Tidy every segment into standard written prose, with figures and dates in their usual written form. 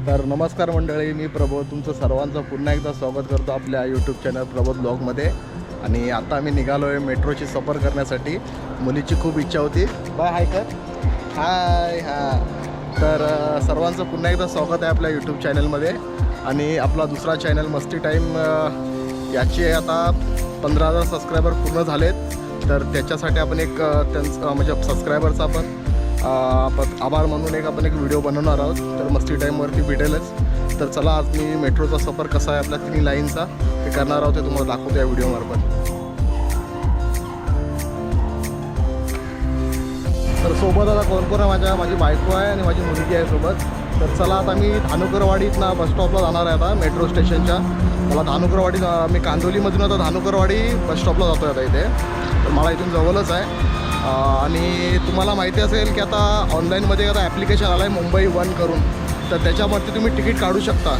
तर नमस्कार मंडळी, मी प्रबोध तुमचं सर्वांचं पुन्हा एकदा स्वागत करतो आपल्या यूट्यूब चॅनल प्रबोध ब्लॉगमध्ये. आणि आता आम्ही निघालो आहे मेट्रोची सफर करण्यासाठी. मुलीची खूप इच्छा होती. बाय हाय कर. हाय. तर सर्वांचं पुन्हा एकदा स्वागत आहे आपल्या यूट्यूब चॅनलमध्ये. आणि आपला दुसरा चॅनल मस्ती टाईम, याचे आता 15,000 सबस्क्रायबर पूर्ण झालेत. तर त्याच्यासाठी आपण एक त्यांचं म्हणजे सबस्क्रायबरचा आपण आभार म्हणून आपण एक व्हिडिओ बनवणार आहोत. तर मस्ती टाईमवरती भेटेलच. तर चला, आज मी मेट्रोचा सफर कसा आहे आपल्या 3 लाईनचा ते करणार आहोत, ते तुम्हाला दाखवतो या व्हिडिओमार्फत. तर सोबत आता कोण आहे, माझी बायको आहे आणि माझी मुलगी आहे सोबत. तर चला, आता मी धानुकरवाडीतनं बस स्टॉपला जाणार आहे आता मेट्रो स्टेशनच्या. मला धानुकरवाडी, मी कांदिवलीमधून आता धानुकरवाडी बस स्टॉपला जातो आहे आता इथे. तर मला इथून जवळच आहे. आणि तुम्हाला माहिती असेल की आता ऑनलाईनमध्ये आता ॲप्लिकेशन आलं आहे मुंबई वन करून. तर त्याच्यावरती तुम्ही तिकीट काढू शकता.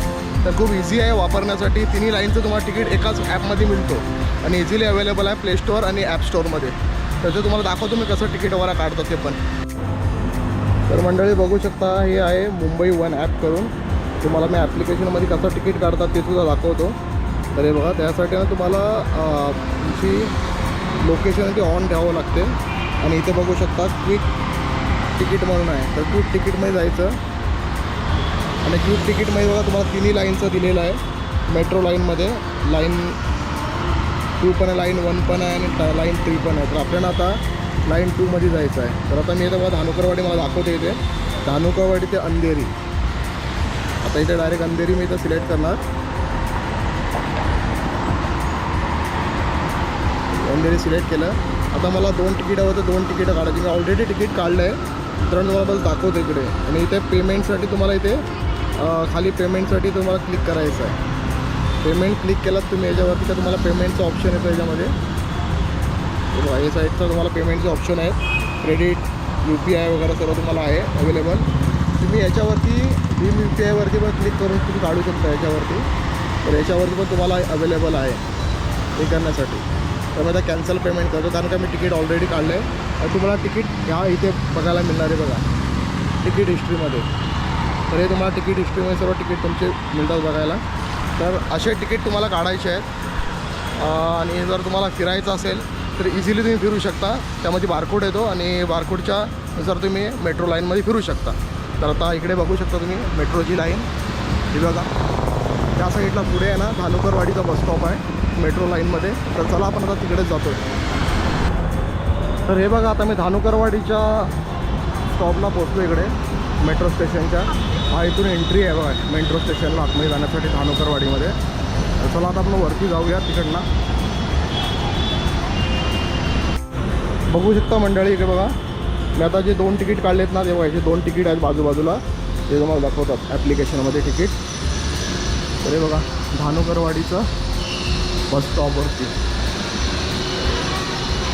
तर खूप इझी आहे वापरण्यासाठी. 3 लाईनचं तुम्हाला तिकीट एकाच ॲपमध्ये मिळतो आणि इझिली अवेलेबल आहे प्ले स्टोअर आणि ॲप स्टोअरमध्ये. त्याचं तुम्हाला दाखवतो मी कसं तिकीट वगैरे काढतो ते पण. तर मंडळी बघू शकता, हे आहे मुंबई वन ॲप करून. तुम्हाला मी ॲप्लिकेशनमध्ये कसं तिकीट काढतात ते सुद्धा दाखवतो. तर हे बघा, त्यासाठी ना तुम्हाला तुमची लोकेशन ती ऑन ठेवावं लागते. आणि इथे बघू शकता क्विक तिकीट म्हणून आहे. तर क्विक तिकीटमध्ये जायचं आणि क्विक तिकीटमध्ये बघा तुम्हाला 3 लाईनचं दिलेलं आहे. मेट्रो लाईनमध्ये लाईन 2 पण आहे, लाईन 1 पण आहे आणि लाईन 3 पण आहे. तर आपल्याला आता लाईन 2मध्ये जायचं आहे. तर आता मी इथे बघा धानुकरवाडी मला दाखवते. इथे धानुकरवाडी ते अंधेरी. आता इथे डायरेक्ट अंधेरी मी इथं सिलेक्ट करणार. अंधेरी सिलेक्ट केलं. आता मला 2 तिकीटावर 2 तिकीटं काढायची. मी ऑलरेडी तिकीट काढलं आहे, तर तुम्हाला बस दाखवतो इकडे. आणि इथे पेमेंटसाठी तुम्हाला इथे खाली पेमेंटसाठी तुम्हाला क्लिक करायचं आहे. पेमेंट क्लिक केलात तुम्ही याच्यावरती, तर तुम्हाला पेमेंटचं ऑप्शन येतं याच्यामध्ये. या साईडचं तुम्हाला पेमेंटचे ऑप्शन आहेत. क्रेडिट, UPI वगैरे सर्व तुम्हाला आहे अवेलेबल. तुम्ही याच्यावरती भीम UPIवरती पण क्लिक करून तुम्ही काढू शकता याच्यावरती. तर याच्यावरती पण तुम्हाला अवेलेबल आहे हे करण्यासाठी. तर मी आता कॅन्सल पेमेंट करतो, कारण का मी तिकीट ऑलरेडी काढलं आहे. आणि तुम्हाला तिकीट ह्या इथे बघायला मिळणार आहे बघा, तिकीट हिस्ट्रीमध्ये. तर हे तुम्हाला तिकीट हिस्ट्रीमध्ये सर्व तिकीट तुमचे मिळतात बघायला. तर असे तिकीट तुम्हाला काढायचे आहेत. आणि जर तुम्हाला फिरायचं असेल तर इझिली तुम्ही फिरू शकता. त्यामध्ये बारकोड येतो आणि बारकोडच्या नुसार तुम्ही मेट्रो लाईनमध्ये फिरू शकता. तर आता इकडे बघू शकता तुम्ही मेट्रोची लाईन ही बघा. त्या साईडला पुढे आहे ना धानुकरवाडीचा बस स्टॉप आहे मेट्रो लाईनमध्ये. तर चला, आपण आता तिकडेच जातो. तर हे बघा, आता मी धानुकरवाडीच्या स्टॉपला पोहोचलो इकडे मेट्रो स्टेशनच्या. हा इथून एंट्री आहे बघा मेट्रो स्टेशनला आतमध्ये जाण्यासाठी धानुकरवाडीमध्ये. तर चला, आता आपण वरती जाऊया तिकडनं. बघू शकता मंडळी इकडे बघा, मी आता जे 2 तिकीट काढलेत ना, ते बघायचे 2 तिकीट आहेत बाजूबाजूला. ते तुम्हाला दाखवतात ॲप्लिकेशनमध्ये तिकीट. तर हे बघा धानुकरवाडीचं बस स्टॉपवरती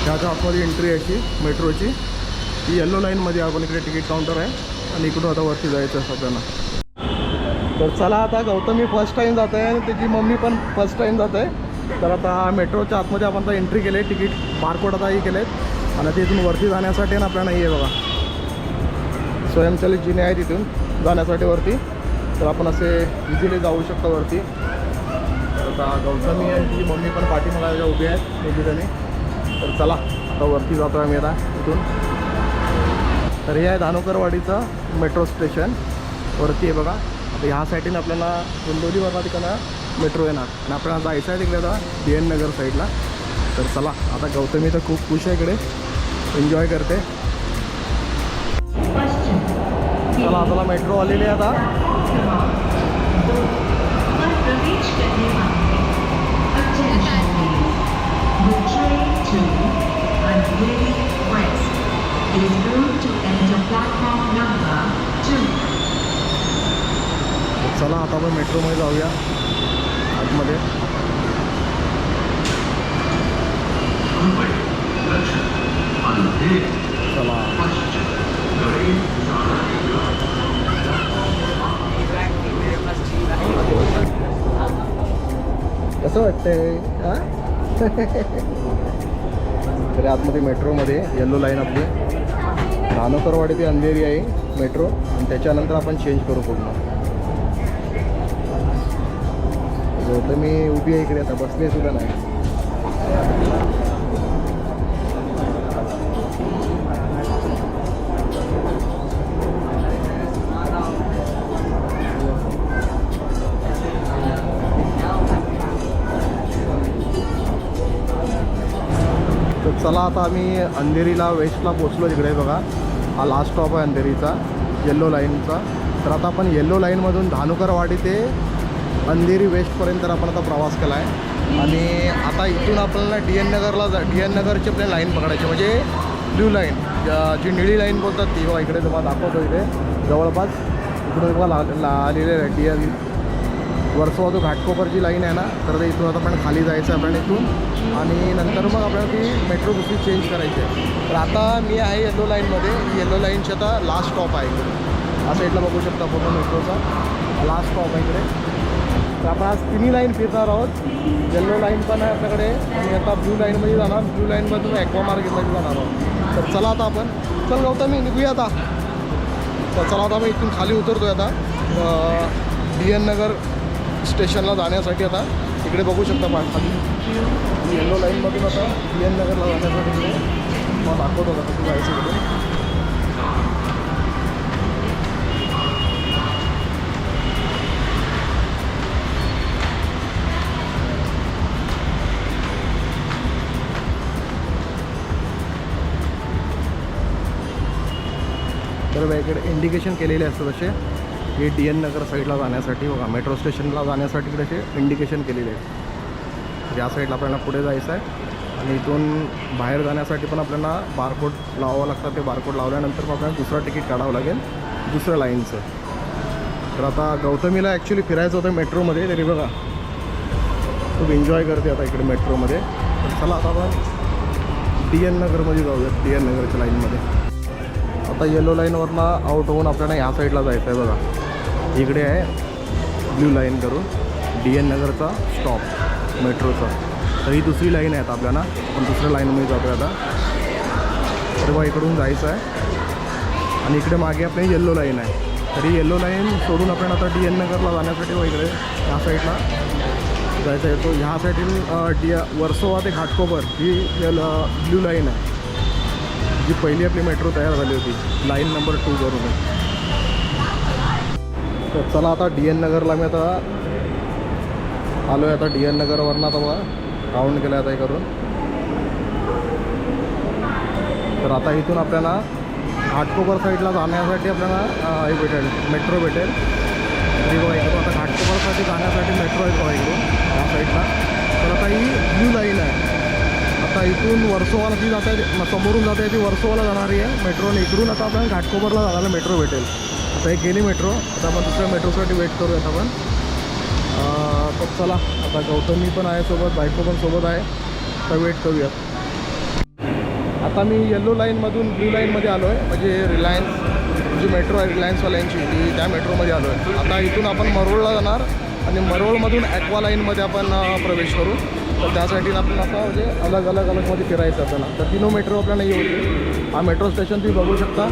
त्याच्या आतमध्ये एंट्री याची मेट्रोची. ही येल्लो लाईनमध्ये आपण इकडे तिकीट काउंटर आहे. आणि इकडून आता वरती जायचं आहे सगळ्यांना. तर चला, आता गौतमी फर्स्ट टाईम जात आहे आणि त्याची मम्मी पण फर्स्ट टाईम जात आहे. तर आता मेट्रोच्या आतमध्ये आपण आता एंट्री केली आहे. तिकीट बारकोड आताही केलेत. आणि तिथून वरती जाण्यासाठी ना आपल्याला हे बघा स्वयंचलित जिने आहे तिथून जाण्यासाठी वरती. तर आपण असे इझिली जाऊ शकतो वरती. आता गौतमी आणि तिची मम्मी पण पाठीमागे उभी आहेत दोघीजणी. तर चला, आता वरती जातो आहे मी आता इथून. तर हे आहे धानुकरवाडीचं मेट्रो स्टेशन वरती आहे बघा. आता ह्या साईडने आपल्याला कुंडोलीवरला तिकडनं मेट्रो येणार आणि आपल्याला जायचं आहे तिकडे आता DN नगर साईडला. तर चला, आता गौतमी तर खूप खुश आहे इकडे, एन्जॉय करते. चला, आता मेट्रो आलेली आहे आता. चला, आता आपण मेट्रोमध्ये जाऊया आतमध्ये. चला, कसं वाटतंय? तरी आतमध्ये मेट्रोमध्ये येल्लो लाईन आपली धानुकरवाडी ते अंधेरी आहे मेट्रो. आणि त्याच्यानंतर आपण चेंज करू पूर्ण. गौतमी उभी आहे इकडे, आता बसली सुद्धा नाही. तर चला आता आम्ही अंधेरीला वेस्टला पोचलो. इकडे बघा, हा लास्ट स्टॉप आहे अंधेरीचा, येल्लो लाईनचा. तर आता आपण येल्लो लाईनमधून धानुकरवाडी ते अंधेरी वेस्टपर्यंत आपण आता प्रवास केला आहे. आणि आता इथून आपल्याला डी एन नगरची आपल्याला लाईन पकडायची, म्हणजे ब्ल्यू लाईन, जी निळी लाईन बोलतात ती. बघा इकडे तुम्हाला दाखवतो, इथे जवळपास इकडे तुम्हाला आलेले आहे डी एन वर्सोवा जो घाटकोपरची लाईन आहे ना, तर ते इथून आता आपण खाली जायचं आहे आपल्याला इथून. आणि नंतर मग आपल्याला ती मेट्रो दुसरी चेंज करायची आहे. तर आता मी आहे येल्लो लाईनमध्ये. येल्लो लाईनची आता लास्ट स्टॉप आहे इकडे, या साईडला बघू शकता पूर्ण मेट्रोचा लास्ट स्टॉप आहे इकडे. तर आपण आज तिन्ही लाईन फिरणार आहोत. येल्लो लाईन पण आहे आपल्याकडे आणि आता ब्ल्यू लाईनमध्ये जाणार. ब्ल्यू लाईनमधून ॲक्वा मार्केटमध्ये जाणार आहोत. तर चला आता आपण, चल गौतमी निघूया आता. तर चला आता मी इथून खाली उतरतो आहे आता डी एन नगर स्टेशनला जाण्यासाठी. आता इकडे बघू शकता खाली येल्लो लाईनमधून आता डी एन नगरला जाण्यासाठी इकडे मला दाखवतो का कसं जायचं इकडे. तर इकडे इंडिकेशन केलेले असतं तसे, हे डी एन नगर साईडला जाण्यासाठी. बघा मेट्रो स्टेशनला जाण्यासाठी इकडे असे इंडिकेशन केलेले आहेत. या साईडला आपल्याला पुढे जायचं आहे आणि इथून बाहेर जाण्यासाठी पण आपल्याला बारकोड लावावं लागतं. ते बारकोड लावल्यानंतर मग आपल्याला दुसरं तिकीट काढावं लागेल दुसऱ्या लाईनचं. तर आता गौतमीला ॲक्च्युली फिरायचं होतं मेट्रोमध्ये, तरी बघा खूप एन्जॉय करते आता इकडे मेट्रोमध्ये. तर चला आता आपण डी एन नगरमध्ये जाऊया, डी एन नगरच्या लाईनमध्ये. आता येलो लाईनवरनं आउट होऊन आपल्याला ह्या साईडला जायचं आहे. बघा इकडे आहे ब्ल्यू लाईन करून डी एन नगरचा स्टॉप मेट्रोचा. तर ही दुसरी लाईन आहे आता आपल्याला, पण दुसऱ्या लाईनमध्ये जातो आता. तर बघा इकडून जायचं आहे आणि इकडे मागे आपली येल्लो लाईन आहे. तरी येल्लो लाईन सोडून आपण आता डी एन नगरला जाण्यासाठी व इकडे ह्या साईडला जायचं आहे. तो ह्या साईडून वर्सोवा ते घाटकोपर ही ब्ल्यू लाईन आहे, जी पहिली आपली मेट्रो तयार झाली होती, लाईन नंबर 2 करून. तर चला आता डी एन नगरला मी आता आलो आहे. आता डी एन नगरवरनं आता बघा राऊंड केलं आता हे करून. तर आता इथून आपल्याला घाटकोपर साईडला जाण्यासाठी आपल्याला हे भेटेल, मेट्रो भेटेल. तरी बघा इकडून आता घाटकोपरसाठी जाण्यासाठी मेट्रो आहे बघा इकडून या साईडला. तर आता ही ब्ल्यू लाईन आहे. आता इथून वर्सोवाला ती जात आहे, समोरून जात आहे ती वर्सोवाला जाणारी आहे मेट्रो. आणि इकडून आता आपल्याला घाटकोपरला जायला मेट्रो भेटेल. आता एक गेली मेट्रो, आता आपण दुसऱ्या मेट्रोसाठी वेट करूयात आपण. तर चला आता गौतमी पण आहे सोबत, बायको पण सोबत आहे, तर वेट करूयात. आता मी येल्लो लाईनमधून ब्ल्यू लाईनमध्ये आलो आहे, म्हणजे रिलायन्स जी मेट्रो आहे रिलायन्सवाल्यांची, ती त्या मेट्रोमध्ये आलो आहे. आता इथून आपण मरोळला जाणार आणि मरोळमधून ॲक्वा लाईनमध्ये आपण प्रवेश करू. तर त्यासाठी आपल्याला आता म्हणजे अलगमध्ये फिरायचं आपल्याला. तर तीनो मेट्रो आपल्याला येऊ. हा मेट्रो स्टेशन तुम्ही बघू शकता.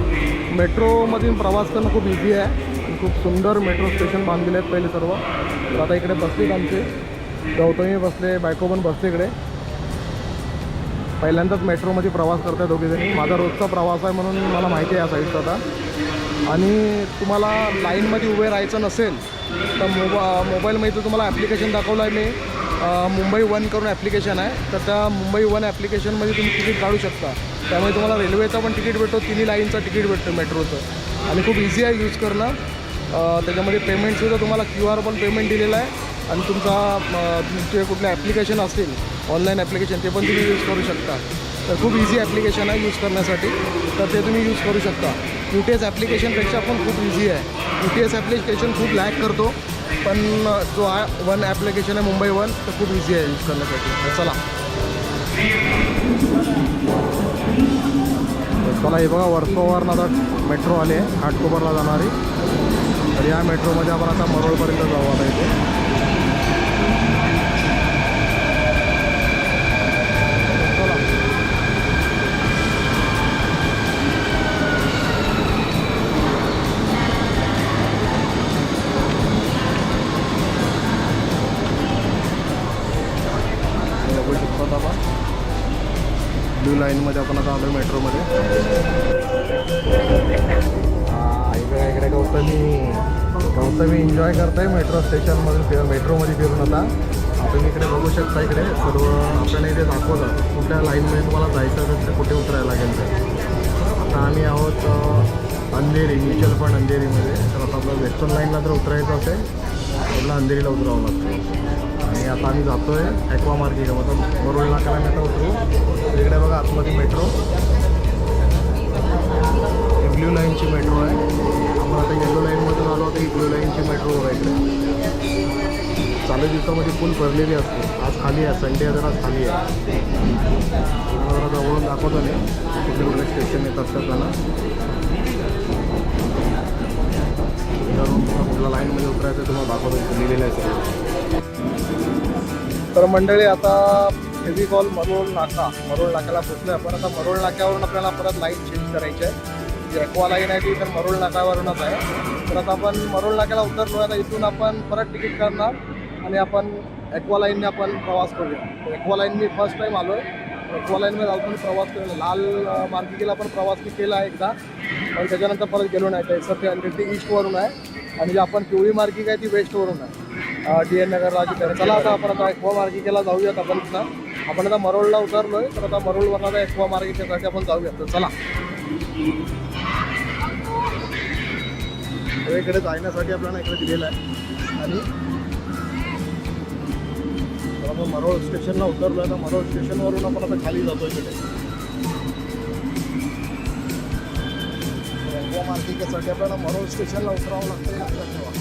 मेट्रोमधून प्रवास करणं खूप इझी आहे आणि खूप सुंदर मेट्रो स्टेशन बांधलेले आहेत पहिले सर्व. तर आता इकडे बसलेत आमचे, गौतमी बसले, बायको पण बसले इकडे. पहिल्यांदाच मेट्रोमध्ये प्रवास करतात दोघेजणी. माझा रोजचा प्रवास आहे म्हणून मला माहिती आहे या साईडचा आता. आणि तुम्हाला लाईनमध्ये उभे राहायचं नसेल तर मोबाईलमध्ये तर तुम्हाला ॲप्लिकेशन दाखवलं आहे मी, मुंबई वन करून ॲप्लिकेशन आहे. तर त्या मुंबई वन ॲप्लिकेशनमध्ये तुम्ही तिकीट काढू शकता. त्यामुळे तुम्हाला रेल्वेचं पण तिकीट भेटतो, तिन्ही लाईनचं तिकीट भेटतं मेट्रोचं. आणि खूप इझी आहे यूज करणं. त्याच्यामध्ये पेमेंटसुद्धा तुम्हाला QR पण पेमेंट दिलेलं आहे. आणि तुमचे कुठले ॲप्लिकेशन असतील ऑनलाईन ॲप्लिकेशन, ते पण तुम्ही यूज करू शकता. तर खूप इझी ॲप्लिकेशन आहे यूज करण्यासाठी, तर ते तुम्ही यूज करू शकता. UTS ॲप्लिकेशनपेक्षा पण खूप इझी आहे. UTS ॲप्लिकेशन खूप लॅग करतो, पण जो वन ॲप्लिकेशन आहे मुंबई वन, तर खूप इझी आहे यूज करण्यासाठी. तर चला हे बघा वर्सोवावरून आता मेट्रो आली आहे घाटकोपरला जाणारी. तर या मेट्रोमध्ये आपण आता मरोळपर्यंत जाऊ आता इथे. लाईनमध्ये आपण आता आलो मेट्रोमध्ये. इकडे गौतमी एन्जॉय करताय मेट्रो स्टेशनमध्ये मेट्रोमध्ये फिरून. आता आपण इकडे बघू शकता, इकडे सर्व आपल्याला इथे दाखवतात कुठल्या लाईनमध्ये तुम्हाला जायचं असेल तर कुठे उतरायला लागेल. तर आता आम्ही आहोत अंधेरी, म्युच्युअल फंड अंधेरीमध्ये. तर आता आपलं वेस्टर्न लाईनला जर उतरायचं असेल आपल्याला अंधेरीला उतरावं लागतं. आणि आता आम्ही जातो आहे ॲक्वा मार्गिका, मतलब वरुळ नाक्याला मी आता उतरू. इकडे बघा आतमध्ये मेट्रो, ब्ल्यू लाईनची मेट्रो आहे. आपण आता येलो लाईनमधून आलो तर ही ब्ल्यू लाईनची मेट्रो आहे. इकडे चालू दिवसामध्ये फुल भरलेली असते. आज खाली आहे, संडे जर आज खाली आहे. जरा जवळून दाखवतो नाही कुठले कुठले स्टेशन येत असतात त्यांना. कुठल्या लाईनमध्ये उतरायचं तुम्हाला दाखवतो, लिहिलेलं आहे. तर मंडळी आता फेविकॉल मरोळ नाक्याला पोचलो आहे आपण. आता मरोळ नाक्यावरून आपल्याला परत लाईन चेंज करायची आहे. जी ॲक्वा लाईन आहे ती तर मरोळ नाक्यावरूनच आहे. तर आता आपण मरोळ नाक्याला उतरलो आहे. आता इथून आपण परत तिकीट करणार आणि आपण ॲक्वा लाईनने आपण प्रवास करूया. ॲक्वा लाईन मी फर्स्ट टाईम आलो आहे. ॲक्वा लाईनमध्ये अजून प्रवास केला. लाल मार्गिकेला पण प्रवास मी केला आहे एकदा, पण त्याच्यानंतर परत गेलो नाही. ते 100 ती ईस्टवरून आहे आणि जी आपण पिवळी मार्गिका आहे ती वेस्टवरून आहे, DN नगरला. चला आता आपण आता ॲक्वा मार्गिकेला जाऊयात. आपण आता मरोळला उतरलो आहे. तर आता मरोळवरून आता ॲक्वा मार्गिकेसाठी आपण जाऊयात. तर चला. इकडे जाण्यासाठी आपल्याला इकडे दिलेलं आहे. आणि आपण मरोळ स्टेशनला उतरलो आहे. तर मरोळ स्टेशनवरून आपण आता खाली जातो. इकडे ॲक्वा मार्गिकेसाठी आपल्याला मरोळ स्टेशनला उतरावं लागतं, लक्षात ठेवा.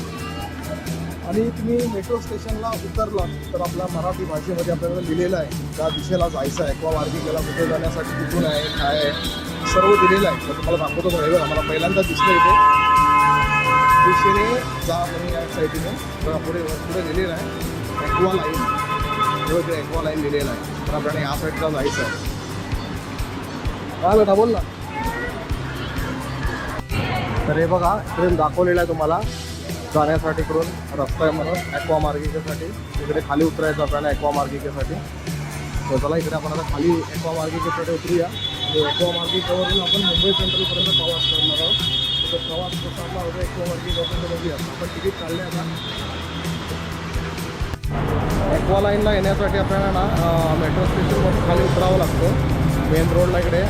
आणि तुम्ही मेट्रो स्टेशनला उतरला तर आपल्या मराठी भाषेमध्ये आपल्याला लिहिलेलं आहे त्या दिशेला जायचं आहे. ॲक्वा मार्गिकेला कुठे जाण्यासाठी कुठून आहे, काय आहे, सर्व दिलेलं आहे. तर तुम्हाला दाखवतो बघा. मला पहिल्यांदा दिसलं इथे दिशेने जा म्हणून या साईडने. तर पुढे लिहिलेलं आहे ॲक्वा लाईन. तेव्हा ते ॲक्वा लाईन लिहिलेलं आहे. तर आपल्याला या साईडला जायचं आहे. काय बेटा बोल ना. तर हे बघा इकडे दाखवलेलं आहे तुम्हाला जाण्यासाठी करून रस्ता आहे म्हणून ॲक्वा मार्गिकेसाठी. इकडे खाली उतरायचं आपल्याला ॲक्वा मार्गिकेसाठी. तर चला इकडे आपण आता खाली ॲक्वा मार्गिकेसाठी उतरूया. आणि ॲक्वा मार्गिकेवरून आपण मुंबई सेंट्रलपर्यंत प्रवास करणार आहोत. तर प्रवास कसा आपला होता ॲक्वा मार्गिकेपर्यंत बघूया. आपण तिकीट काढले आता. ॲक्वा लाईनला येण्यासाठी आपल्याला ना मेट्रो स्टेशनवरून खाली उतरावं लागतं. मेन रोडला इकडे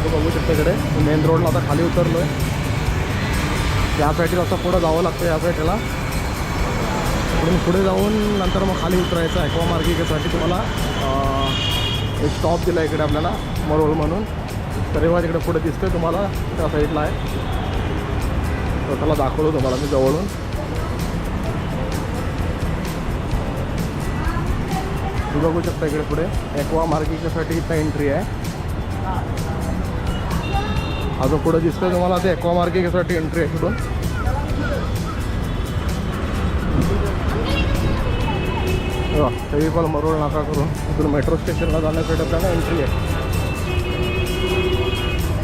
बघू शकतो. इकडे मेन रोडला आता खाली उतरलो आहे. या साईडला असं पुढं जावं लागतं. या साईडला इकडून पुढे जाऊन नंतर मग खाली उतरायचं. ॲक्वा मार्गिकेसाठी तुम्हाला एक स्टॉप दिला इकडे आपल्याला मरोळ म्हणून. तर तेव्हा तिकडे पुढे दिसतोय तुम्हाला त्या साईडला आहे. तर त्याला दाखवतो तुम्हाला मी जवळून. तुम्ही बघू शकता इकडे पुढे ॲक्वा मार्गिकेसाठी इथं एंट्री आहे. अजून पुढे दिसतोय तुम्हाला ते ॲक्वा मार्गिकेसाठी एंट्री आहे. इकडून फेविकॉल मरोळ नाका करून इकडून मेट्रो स्टेशनला जाण्यासाठी आपल्याला एंट्री आहे.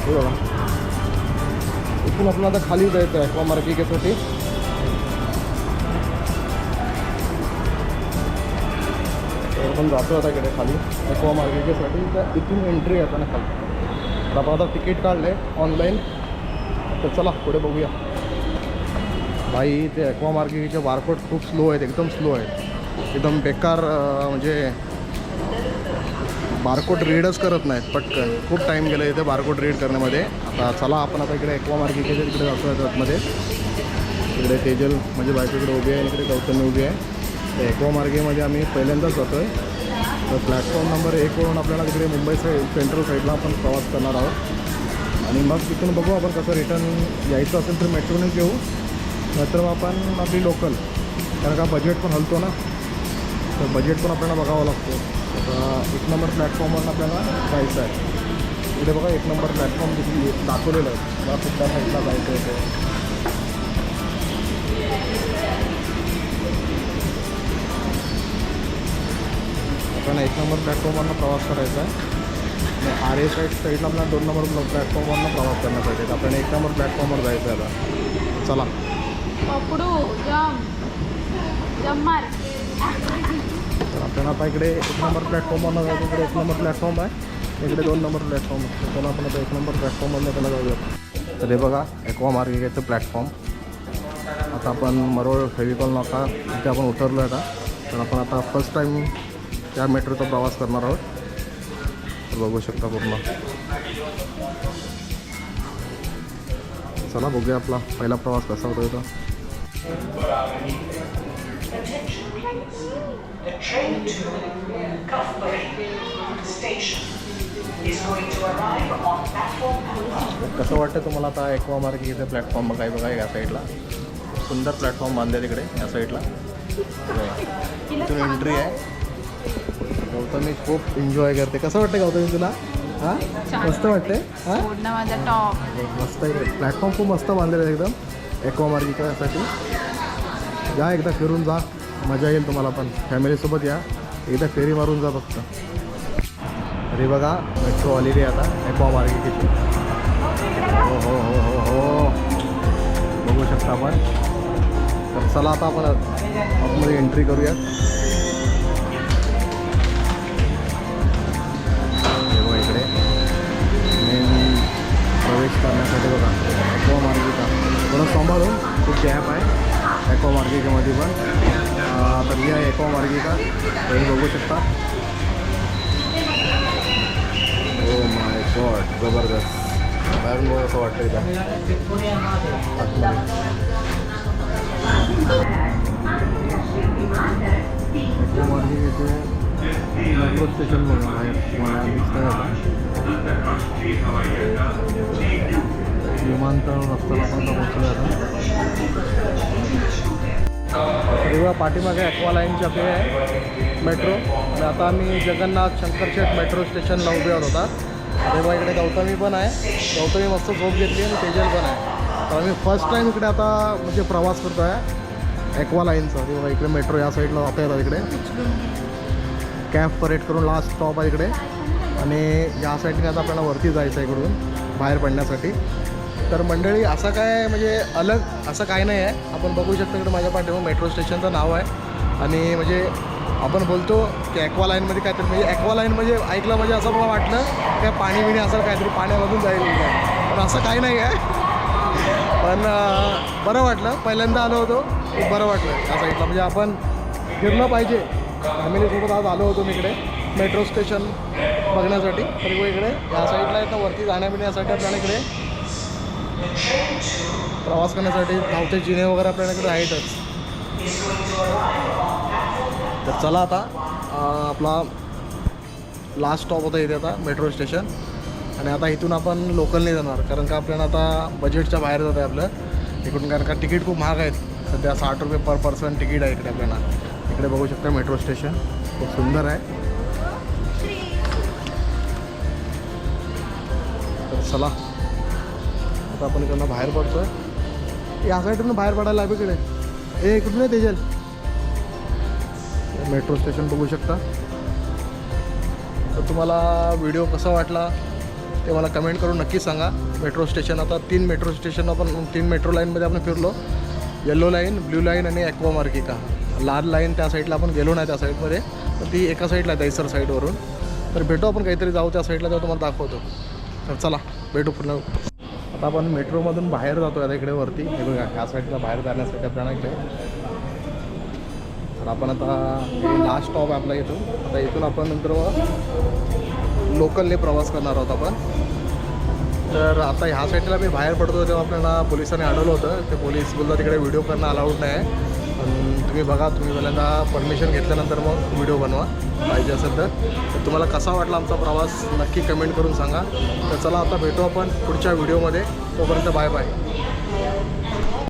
बघा इथून आपल्याला आता खाली जायचं आहे ॲक्वा मार्गिकेसाठी. आपण जातो आता इकडे खाली ॲक्वा मार्गिकेसाठी. तर इथून एंट्री आहे आता खाली. तर आपण आता तिकीट काढलं आहे ऑनलाईन. तर चला पुढे बघूया. भाई ते ॲक्वा मार्गिकेचे बारकोड खूप स्लो आहेत, एकदम स्लो आहेत, एकदम बेकार. म्हणजे बारकोड रीडच करत नाहीत पटकन. खूप टाईम गेला इथे बारकोड रीड करण्यामध्ये. आता चला आपण आता इकडे ॲक्वा मार्गिकेच्या तिकडे जातो आतमध्ये. इकडे तेजल म्हणजे बायको इकडे उभी आहे, इकडे गौतमी उभी आहे. तर ॲक्वा मार्गिकेमध्ये आम्ही पहिल्यांदाच जातो आहे. तर प्लॅटफॉर्म नंबर 1 वरून आपल्याला तिकडे मुंबई सेंट्रल साईडला आपण प्रवास करणार आहोत. आणि मग तिथून बघू आपण कसं रिटर्न यायचं असेल तर मेट्रोनेच येऊ, नाहीतर मग आपण आपली लोकल. कारण का बजेट पण हलतो ना, तर बजेट पण आपल्याला बघावं लागतो. आता 1 नंबर प्लॅटफॉर्मवर आपल्याला जायचं आहे. इथे बघा 1 नंबर प्लॅटफॉर्म तिथे दाखवलेलं आहे. मला कुठल्या साईडला जायचं आहे ते. आपल्याला 1 नंबर प्लॅटफॉर्मवरनं प्रवास करायचा आहे. आणि RA साईडला आपल्याला 2 नंबर प्लॅटफॉर्मवरनं प्रवास करण्यासाठी. तर आपल्याला 1 नंबर प्लॅटफॉर्मवर जायचं आहे आता. चला. तर आपल्याला आता इकडे 1 नंबर प्लॅटफॉर्मवरनं जायचं. इकडे 1 नंबर प्लॅटफॉर्म आहे. इकडे 2 नंबर प्लॅटफॉर्म आहे. त्याला आपण आता 1 नंबर प्लॅटफॉर्ममधनं त्याला जाऊया. तर हे बघा ॲक्वा मार्गिकाचं प्लॅटफॉर्म. आता आपण मरोळ फेविकॉल नाका इथे आपण उतरलो आहे आता. तर आपण आता फर्स्ट टाईम त्या मेट्रोचा प्रवास करणार आहोत. तर बघू शकता पूर्ण. चला बघूया आपला पहिला प्रवास कसा होतो इथं. The train to Cuthbert's station is going to arrive on platform number. कसं वाटतं तुम्हाला आता ॲक्वा मार्गिकाचं प्लॅटफॉर्म बघाय बघा या साईडला सुंदर प्लॅटफॉर्म बांधले तिकडे या साईडला. इथून एंट्री आहे. गौतमी खूप एन्जॉय करते. कसं वाटतं गौतमी तुला? हां मस्त वाटते. हां माझा टॉप मस्त आहे. प्लॅटफॉर्म खूप मस्त बांधलेलं आहे एकदम ॲक्वा मार्गिकासाठी. जा एकदा फिरून जा, मजा येईल तुम्हाला पण. फॅमिलीसोबत या, एकदा फेरी मारून जा फक्त. अरे बघा मेट्रो आलेली आहे आता ॲक्वा मार्गिकेची. हो हो हो हो हो बघू शकता आपण. तर चला आता आपण आतमध्ये एंट्री करूया. बघा इकडे मेन प्रवेश करण्यासाठी बघा ॲक्वा मार्गिका. थोडं सांभाळून खूप गॅप आहे ॲक्वा मार्गिकेमध्ये पण. तर ही आहे ॲक्वा मार्गिका. तुम्ही बघू शकता. ओ माय गॉड जबरदस्त. बाहेरून बघा असं वाटतं इथं ॲक्वा मार्गिकेचे मेट्रो स्टेशन बघा बाहेर तुम्हाला दिसतंय आता. विमानतळ रस्त्याला पण पोहोचलं आता. तेव्हा पाठीमागे ॲक्वा लाईनची आपली आहे मेट्रो. आणि आता आम्ही जगन्नाथ शंकरशेठ मेट्रो स्टेशनला उभे आहोत होता. तेव्हा इकडे गौतमी पण आहे. गौतमी मस्त झोप घेतली आणि तेजल पण आहे. तर आम्ही फर्स्ट टाईम इकडे आता म्हणजे प्रवास करतो आहे ॲक्वा लाईनचा. तेव्हा इकडे मेट्रो या साईडला जाता येतात. इकडे कॅम्प परेड करून लास्ट स्टॉप आहे इकडे. आणि या साईडने आता आपल्याला वरती जायचं आहे इकडून बाहेर पडण्यासाठी. तर मंडळी असं काय म्हणजे अलग असं काय नाही आहे. आपण बघू शकतो इकडे माझ्या पाठीमागे मेट्रो स्टेशनचं नाव आहे. आणि म्हणजे आपण बोलतो की ॲक्वा लाईनमध्ये काहीतरी म्हणजे ॲक्वा लाईन म्हणजे ऐकलं म्हणजे असं मला वाटलं काय पाणी बिणी असं काहीतरी पाण्यामधून जाईल काय. पण असं काही नाही आहे. पण बरं वाटलं. पहिल्यांदा आलो होतो खूप बरं वाटलं या साईडला. म्हणजे आपण फिरलं पाहिजे. फॅमिलीसोबत आज आलो होतो मी इकडे मेट्रो स्टेशन बघण्यासाठी. तर इकडे या साईडला आहे वरती जाण्यापिण्यासाठी आपल्याला इकडे प्रवास करण्यासाठी धावते जिने वगैरे आपल्याकडे आहेतच. तर चला आता आपला लास्ट स्टॉप होता इथे आता मेट्रो स्टेशन. आणि आता इथून आपण लोकलने जाणार कारण का आपल्याला आता बजेटच्या बाहेर जात आहे आपलं इकडून. कारण का तिकीट खूप महाग आहेत सध्या. 60 रुपये पर पर्सन तिकीट आहे इकडे आपल्याला. इकडे बघू शकता मेट्रो स्टेशन खूप सुंदर आहे. तर चला आता आपण इकडनं बाहेर पडतो आहे. या साईडून बाहेर पडायला आहे इकडे. इकडून नाही तेजल. मेट्रो स्टेशन बघू शकता. तर तुम्हाला व्हिडिओ कसा वाटला ते मला कमेंट करून नक्की सांगा. मेट्रो स्टेशन आता 3 मेट्रो स्टेशन आपण 3 मेट्रो लाईनमध्ये आपण फिरलो. येलो लाईन, ब्ल्यू लाईन आणि ॲक्वा मार्गिका. लाल लाईन त्या साईडला आपण गेलो नाही त्या साईडमध्ये. तर ती एका साईडला आहे दहिसर साईडवरून. तर भेटू आपण काहीतरी जाऊ त्या साईडला तेव्हा तुम्हाला दाखवतो. तर चला भेटू पुन्हा. आता आपण मेट्रोमधून बाहेर जातो आता इकडे वरती. हे बघा ह्या साईडला बाहेर जाण्यासाठी आपल्याला इकडे. तर आपण आता हे लास्ट स्टॉप आहे आपला इथून. आता इथून आपण नंतर लोकलने प्रवास करणार आहोत आपण. तर आता ह्या साईडला मी बाहेर पडतो तेव्हा आपल्याला पोलिसांनी अडवलं होतं. ते पोलीस बोलला तिकडे व्हिडिओ करणं अलाउड नाही आहे. पण तुम्ही बघा, तुम्ही पहिल्यांदा परमिशन घेतल्यानंतर मग व्हिडिओ बनवा पाहिजे असेल तर. तुम्हाला कसा वाटला आमचा प्रवास नक्की कमेंट करून सांगा. तर चला आता भेटू आपण पुढच्या व्हिडिओमध्ये. तोपर्यंत बाय बाय.